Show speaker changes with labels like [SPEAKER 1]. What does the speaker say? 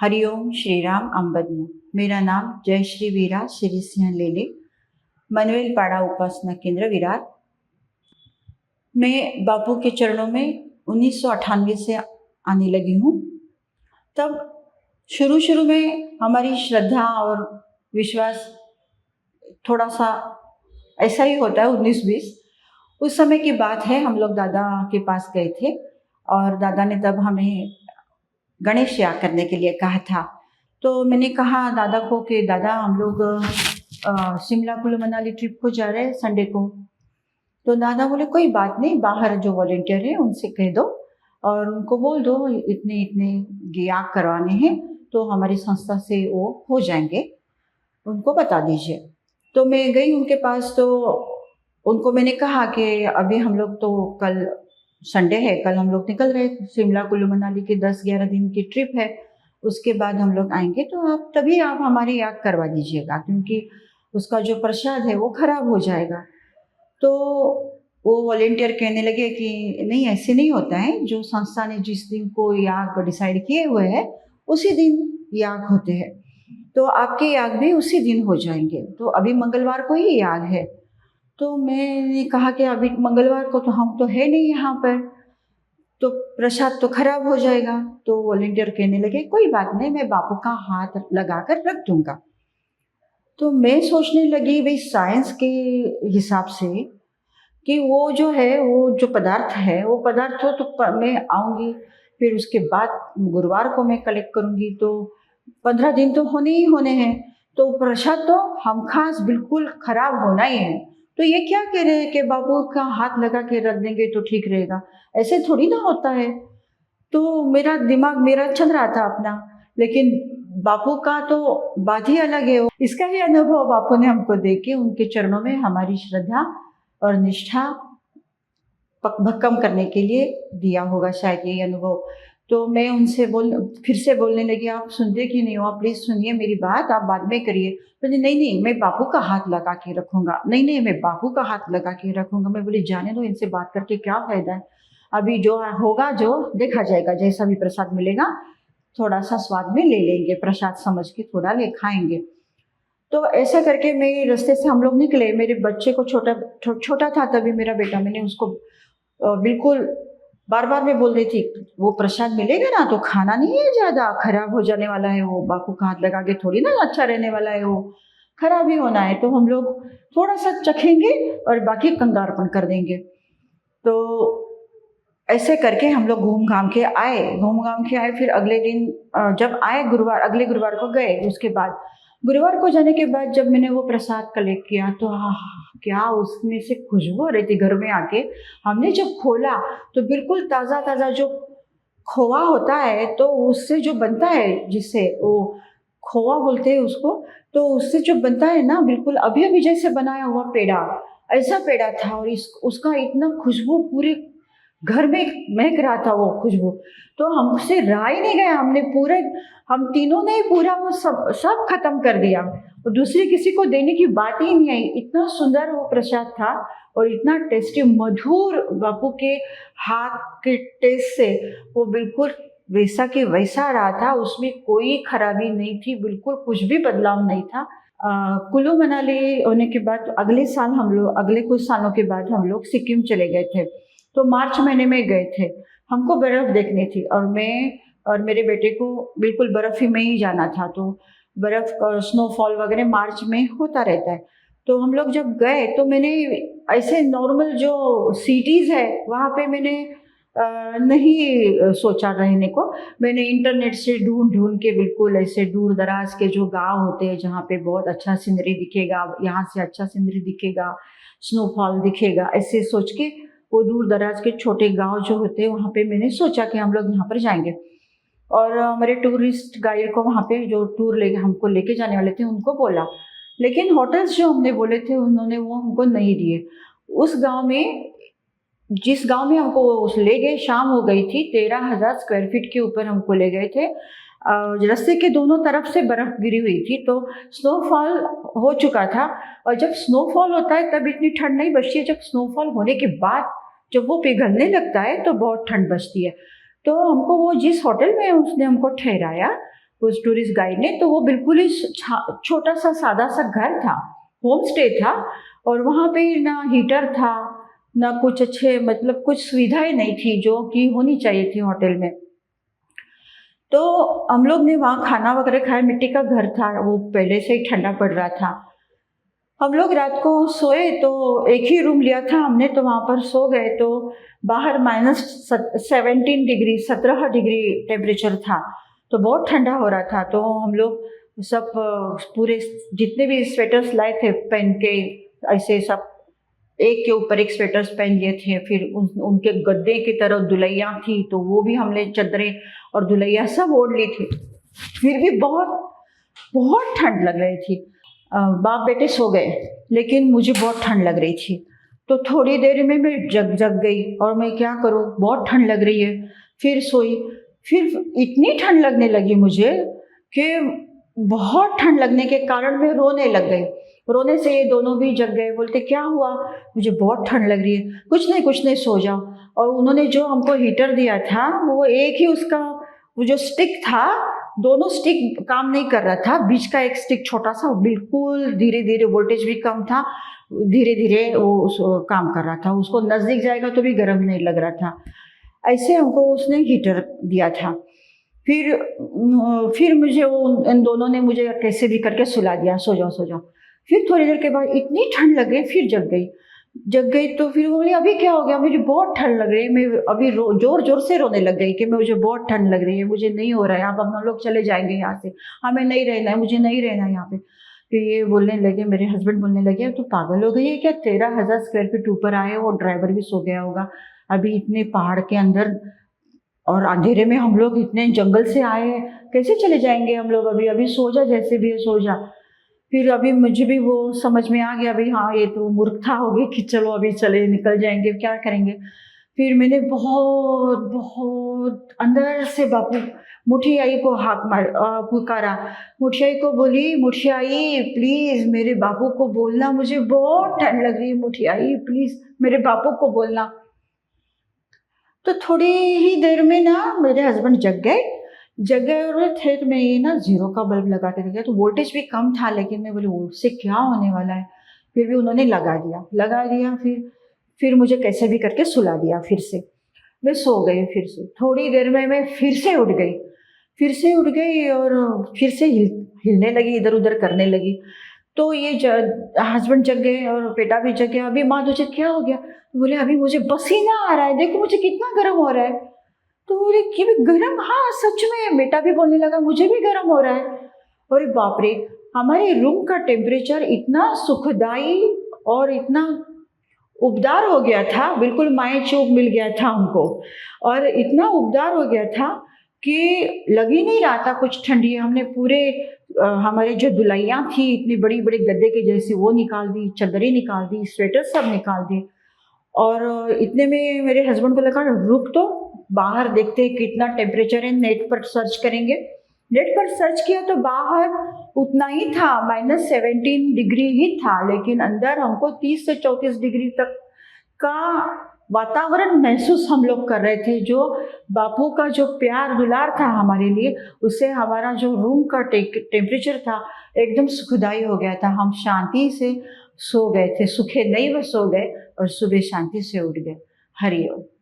[SPEAKER 1] हरिओम श्री राम अंबज्ञ। मेरा नाम जयश्री वीरा श्री सिंह लेले, मनवेल पाड़ा उपासना केंद्र विरार। मैं बापू के चरणों में 1998 से आने लगी हूँ। तब शुरू में हमारी श्रद्धा और विश्वास थोड़ा सा ऐसा ही होता है 19-20। उस समय की बात है, हम लोग दादा के पास गए थे और दादा ने तब हमें गणेश याग करने के लिए कहा था। तो मैंने कहा दादा को कि दादा हम लोग शिमला कुल्लू मनाली ट्रिप को जा रहे हैं संडे को। तो दादा बोले कोई बात नहीं, बाहर जो वॉलेंटियर है उनसे कह दो और उनको बोल दो इतने इतने याग करवाने हैं, तो हमारी संस्था से वो हो जाएंगे, उनको बता दीजिए। तो मैं गई उनके पास, तो उनको मैंने कहा कि अभी हम लोग तो कल संडे है, कल हम लोग निकल रहे शिमला कुल्लू मनाली की 10-11 दिन की ट्रिप है, उसके बाद हम लोग आएंगे, तो आप तभी आप हमारी याद करवा दीजिएगा क्योंकि उसका जो प्रसाद है वो खराब हो जाएगा। तो वो वॉलेंटियर कहने लगे कि नहीं ऐसे नहीं होता है, जो संस्था ने जिस दिन को याग डिसाइड किए हुए हैं उसी दिन याग होते हैं, तो आपके याग भी उसी दिन हो जाएंगे। तो अभी मंगलवार को ही याग है। तो मैंने कहा कि अभी मंगलवार को तो हम तो है नहीं यहाँ पर, तो प्रसाद तो खराब हो जाएगा। तो वॉलेंटियर कहने लगे कोई बात नहीं, मैं बापू का हाथ लगाकर रख दूंगा। तो मैं सोचने लगी भाई साइंस के हिसाब से कि वो जो है वो जो पदार्थ है वो पदार्थ हो तो मैं आऊँगी, फिर उसके बाद गुरुवार को मैं कलेक्ट करूँगी, तो 15 दिन तो होने ही होने हैं, तो प्रसाद तो हम खास बिल्कुल खराब होना ही है। तो ये क्या कह रहे हैं कि बाबू का हाथ लगा के रख देंगे तो ठीक रहेगा, ऐसे थोड़ी ना होता है। तो मेरा दिमाग मेरा चल रहा था अपना, लेकिन बापू का तो बात ही अलग है। इसका ही अनुभव बापू ने हमको दे के उनके चरणों में हमारी श्रद्धा और निष्ठा भक्कम करने के लिए दिया होगा शायद यही अनुभव। तो मैं उनसे फिर से बोलने लगी आप सुनते क्यों नहीं हो, आप प्लीज़ सुनिए मेरी बात, आप बाद में करिए। बोले नहीं नहीं मैं बापू का हाथ लगा के रखूँगा, नहीं नहीं मैं बापू का हाथ लगा के रखूँगा। मैं बोली जाने दो, इनसे बात करके क्या फ़ायदा है, अभी जो होगा जो देखा जाएगा, जैसा भी प्रसाद मिलेगा थोड़ा सा स्वाद में ले लेंगे, प्रसाद समझ के थोड़ा ले खाएंगे। तो ऐसा करके मैं रास्ते से हम लोग निकले। मेरे बच्चे को छोटा था तभी मेरा बेटा, मैंने उसको बिल्कुल बार बार मैं बोल रही थी वो प्रसाद मिलेगा ना तो खाना नहीं है, ज़्यादा खराब हो जाने वाला है, वो बापू का हाथ लगा के थोड़ी ना अच्छा रहने वाला है, वो खराब ही होना है, तो हम लोग थोड़ा सा चखेंगे और बाकी कंगारपन कर देंगे। तो ऐसे करके हम लोग घूम घाम के आए। फिर अगले दिन जब आए गुरुवार, अगले गुरुवार को गए। उसके बाद गुरुवार को जाने के बाद जब मैंने वो प्रसाद कलेक्ट किया तो क्या उसमें से खुशबू आ रही थी। घर में आके हमने जब खोला तो बिल्कुल ताज़ा ताज़ा जो खोआ होता है तो उससे जो बनता है, जिससे वो खोआ बोलते हैं उसको, तो उससे जो बनता है ना बिल्कुल अभी अभी जैसे बनाया हुआ पेड़ा, ऐसा पेड़ा था। और उसका इतना खुशबू पूरे घर में महक रहा था वो खुशबू, तो हमसे रहा ही नहीं गया। हम तीनों ने पूरा वो सब खत्म कर दिया और दूसरे किसी को देने की बात ही नहीं आई। इतना सुंदर वो प्रसाद था और इतना टेस्टी मधुर, बापू के हाथ के टेस्ट से वो बिल्कुल वैसा के वैसा रहा था, उसमें कोई खराबी नहीं थी, बिल्कुल कुछ भी बदलाव नहीं था। कुल्लू मनाली होने के बाद अगले कुछ सालों के बाद हम लोग सिक्किम चले गए थे। तो मार्च महीने में गए थे, हमको बर्फ़ देखनी थी और मैं और मेरे बेटे को बिल्कुल बर्फ़ ही में ही जाना था। तो बर्फ़ स्नोफॉल वगैरह मार्च में होता रहता है। तो हम लोग जब गए तो मैंने ऐसे नॉर्मल जो सिटीज़ है वहाँ पे मैंने नहीं सोचा रहने को। मैंने इंटरनेट से ढूंढ के बिल्कुल ऐसे दूर दराज के जो गांव होते हैं जहाँ पे बहुत अच्छा सीनरी दिखेगा, यहाँ से अच्छा सीनरी दिखेगा, स्नोफॉल दिखेगा, ऐसे सोच के वो दूर दराज के छोटे गांव जो होते हैं वहाँ पे मैंने सोचा कि हम लोग यहाँ पर जाएंगे। और हमारे टूरिस्ट गाइड को वहाँ पे जो हमको लेके जाने वाले थे उनको बोला, लेकिन होटल्स जो हमने बोले थे उन्होंने वो हमको नहीं दिए। जिस गांव में हमको ले गए, शाम हो गई थी, 13,000 स्क्वायर फीट के ऊपर हमको ले गए थे। रास्ते के दोनों तरफ से बर्फ़ गिरी हुई थी, तो स्नोफॉल हो चुका था। और जब स्नोफॉल होता है तब इतनी ठंड नहीं बचती है, जब स्नोफॉल होने के बाद जब वो पिघलने लगता है तो बहुत ठंड बचती है। तो हमको वो जिस होटल में उसने हमको ठहराया उस टूरिस्ट गाइड ने, तो वो बिल्कुल ही छोटा सा सादा सा घर था, होम स्टे था, और वहाँ पे ना हीटर था, ना कुछ अच्छे मतलब कुछ सुविधाएं नहीं थी जो कि होनी चाहिए थी होटल में। तो हम लोग ने वहाँ खाना वगैरह खाया, मिट्टी का घर था, वो पहले से ही ठंडा पड़ रहा था। हम लोग रात को सोए तो एक ही रूम लिया था हमने, तो वहाँ पर सो गए। तो बाहर -17 डिग्री 17 डिग्री टेम्परेचर था, तो बहुत ठंडा हो रहा था। तो हम लोग सब पूरे जितने भी स्वेटर्स लाए थे पहन के, ऐसे सब एक के ऊपर एक स्वेटर्स पहन लिए थे। फिर उनके गद्दे की तरफ दुलैया थी, तो वो भी हमने चद्दरें और दुलैया सब ओढ़ ली थी। फिर भी बहुत बहुत ठंड लग रही थी। बाप बेटे सो गए, लेकिन मुझे बहुत ठंड लग रही थी। तो थोड़ी देर में मैं जग गई, और मैं क्या करूँ, बहुत ठंड लग रही है। फिर सोई, फिर इतनी ठंड लगने लगी मुझे कि बहुत ठंड लगने के कारण मैं रोने लग गई। रोने से ये दोनों भी जग गए, बोलते क्या हुआ, मुझे बहुत ठंड लग रही है। कुछ नहीं सो जाओ। और उन्होंने जो हमको हीटर दिया था, वो एक ही उसका वो जो स्टिक था, दोनों स्टिक काम नहीं कर रहा था। बीच का एक स्टिक छोटा सा, बिल्कुल धीरे धीरे, वोल्टेज भी कम था, धीरे धीरे वो काम कर रहा था। उसको नज़दीक जाएगा तो भी गर्म नहीं लग रहा था। ऐसे हमको उसने हीटर दिया था। फिर मुझे वो इन दोनों ने मुझे कैसे भी करके सुला दिया, सो जाओ सो जाओ। फिर थोड़ी देर के बाद इतनी ठंड लग गई, फिर जग गई। तो फिर वो बोली अभी क्या हो गया, मुझे बहुत ठंड लग रही है। मैं अभी जोर जोर से रोने लग गई कि मुझे बहुत ठंड लग रही है, मुझे नहीं हो रहा है, अब हम लोग चले जाएंगे यहाँ से, हमें नहीं रहना है, मुझे नहीं रहना है यहाँ पे। फिर ये बोलने लगे, मेरे हस्बैंड बोलने लगे, तू पागल हो गई है क्या, 13,000 स्क्वायर फीट ऊपर आए, वो ड्राइवर भी सो गया होगा अभी इतने पहाड़ के अंदर, और अंधेरे में हम लोग इतने जंगल से आए हैं, कैसे चले जाएंगे हम लोग, अभी अभी सो जा, जैसे भी है सो जा। फिर अभी मुझे भी वो समझ में आ गया, भाई हाँ ये तो मूर्खता होगी कि चलो अभी चले निकल जाएंगे, क्या करेंगे। फिर मैंने बहुत बहुत अंदर से बापू मुठियाई को पुकारा। मुठियाई को बोली, मुठियाई प्लीज मेरे बापू को बोलना, मुझे बहुत ठंड लग रही है, मुठियाई प्लीज मेरे बापू को बोलना। तो थोड़ी ही देर में ना मेरे हस्बैंड जग गए और थे, तो मैं ये ना जीरो का बल्ब लगा के देखा, तो वोल्टेज भी कम था, लेकिन मैं बोली उससे क्या होने वाला है। फिर भी उन्होंने लगा दिया। फिर मुझे कैसे भी करके सुला दिया। फिर से मैं सो गई। फिर से थोड़ी देर में मैं फिर से उठ गई और फिर से हिलने लगी, इधर उधर करने लगी। तो ये हस्बैंड जग गए और बेटा भी जग गया। अभी माँ तुझे क्या हो गया, तो बोले अभी मुझे पसीना आ रहा है, देखो मुझे कितना गर्म हो रहा है। तो बोले कि भी गर्म, हाँ सच में। बेटा भी बोलने लगा मुझे भी गर्म हो रहा है। अरे बाप रे, हमारे रूम का टेम्परेचर इतना सुखदाई और इतना उबदार हो गया था, बिल्कुल माए चौक मिल गया था हमको, और इतना उबदार हो गया था कि लग ही नहीं रहा था कुछ ठंडी। हमने पूरे हमारे जो दुलाइयाँ थी इतनी बड़ी बड़ी गद्दे के जैसी, वो निकाल दी, चादरें निकाल दी, स्वेटर सब निकाल दी। और इतने में मेरे हस्बैंड को लगा रुक तो बाहर देखते हैं कितना टेम्परेचर है, नेट पर सर्च करेंगे। नेट पर सर्च किया तो बाहर उतना ही था, -17 डिग्री ही था, लेकिन अंदर हमको 30 से 34 डिग्री तक का वातावरण महसूस हम लोग कर रहे थे। जो बापू का जो प्यार दुलार था हमारे लिए, उससे हमारा जो रूम का टेम्परेचर था एकदम सुखदाई हो गया था। हम शांति से सो गए थे, सुखे नहीं वो सो गए, और सुबह शांति से उठ गए। हरि ओम।